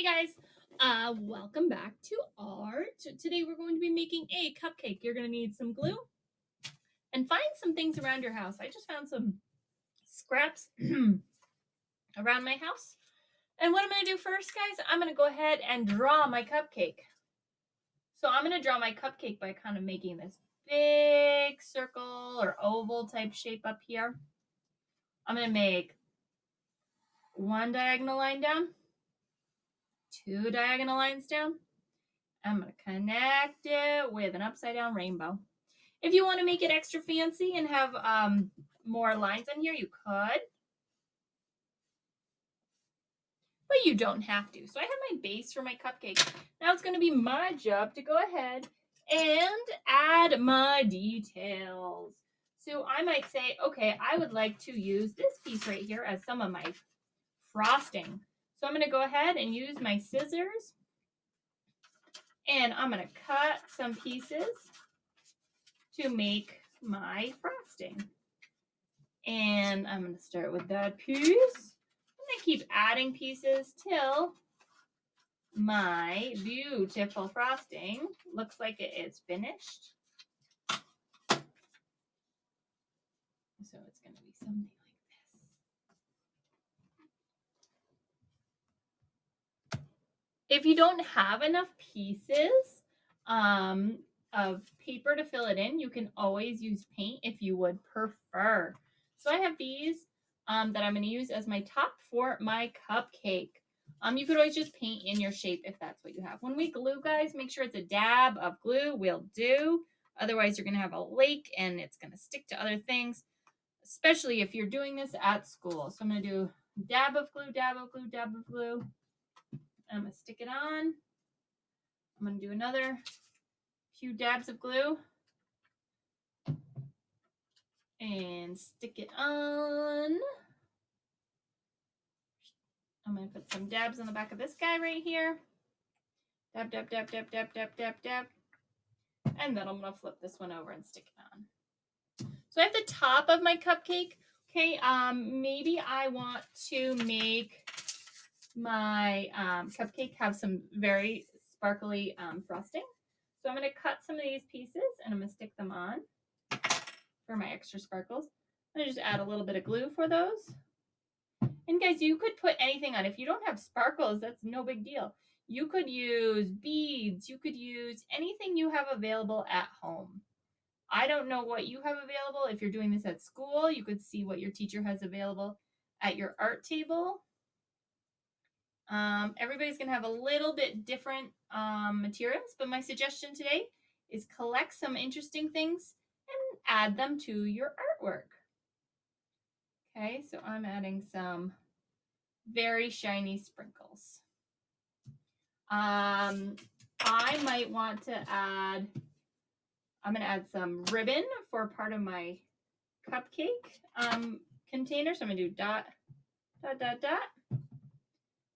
Hey guys, welcome back to art. Today we're going to be making a cupcake. You're going to need some glue and find some things around your house. I just found some scraps around my house. And what I'm going to do first, guys, I'm going to go ahead and draw my cupcake. So I'm going to draw my cupcake by kind of making this big circle or oval type shape up here. I'm going to make one diagonal line down, two diagonal lines down. I'm going to connect it with an upside down rainbow. If you want to make it extra fancy and have more lines on here, you could. But you don't have to. So I have my base for my cupcake. Now it's going to be my job to go ahead and add my details. So I might say, okay, I would like to use this piece right here as some of my frosting. So I'm going to go ahead and use my scissors. And I'm going to cut some pieces to make my frosting. And I'm going to start with that piece. I'm going to keep adding pieces till my beautiful frosting looks like it is finished. So it's going to be something like this. If you don't have enough pieces of paper to fill it in, you can always use paint if you would prefer. So I have these that I'm going to use as my top for my cupcake. You could always just paint in your shape if that's what you have. When we glue, guys, make sure it's a dab of glue will do. Otherwise, you're going to have a lake and it's going to stick to other things, especially if you're doing this at school. So I'm going to do dab of glue, dab of glue, dab of glue. I'm going to stick it on. I'm going to do another few dabs of glue and stick it on. I'm going to put some dabs on the back of this guy right here. Dab, dab, dab, dab, dab, dab, dab, dab. And then I'm going to flip this one over and stick it on. So I have the top of my cupcake. Okay, maybe I want to make my cupcake have some very sparkly frosting. So I'm going to cut some of these pieces and I'm going to stick them on for my extra sparkles. I'm going to just add a little bit of glue for those. And guys, you could put anything on. If you don't have sparkles, that's no big deal. You could use beads. You could use anything you have available at home. I don't know what you have available. If you're doing this at school, you could see what your teacher has available at your art table. Everybody's going to have a little bit different materials, but my suggestion today is collect some interesting things and add them to your artwork. Okay, so I'm adding some very shiny sprinkles. I might want to add, I'm going to add some ribbon for part of my cupcake container. So I'm going to do dot, dot, dot, dot.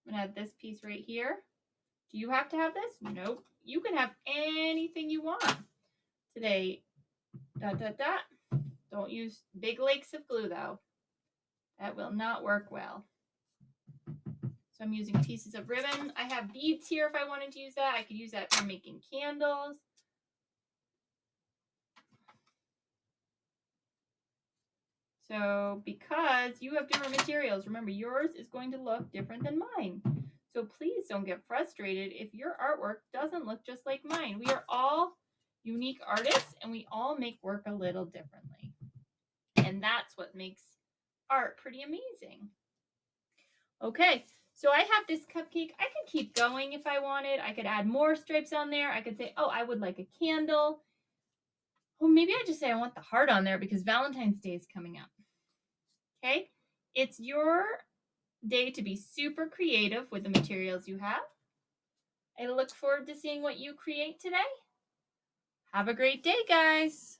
I'm going to add this piece right here. Do you have to have this? Nope. You can have anything you want. Today, dot, dot, dot. Don't use big lakes of glue, though. That will not work well. So I'm using pieces of ribbon. I have beads here if I wanted to use that. I could use that for making candles. So because you have different materials, remember yours is going to look different than mine. So please don't get frustrated if your artwork doesn't look just like mine. We are all unique artists and we all make work a little differently. And that's what makes art pretty amazing. Okay, so I have this cupcake. I could keep going if I wanted. I could add more stripes on there. I could say, oh, I would like a candle. Oh, maybe I just say I want the heart on there because Valentine's Day is coming up. Okay, it's your day to be super creative with the materials you have. I look forward to seeing what you create today. Have a great day, guys.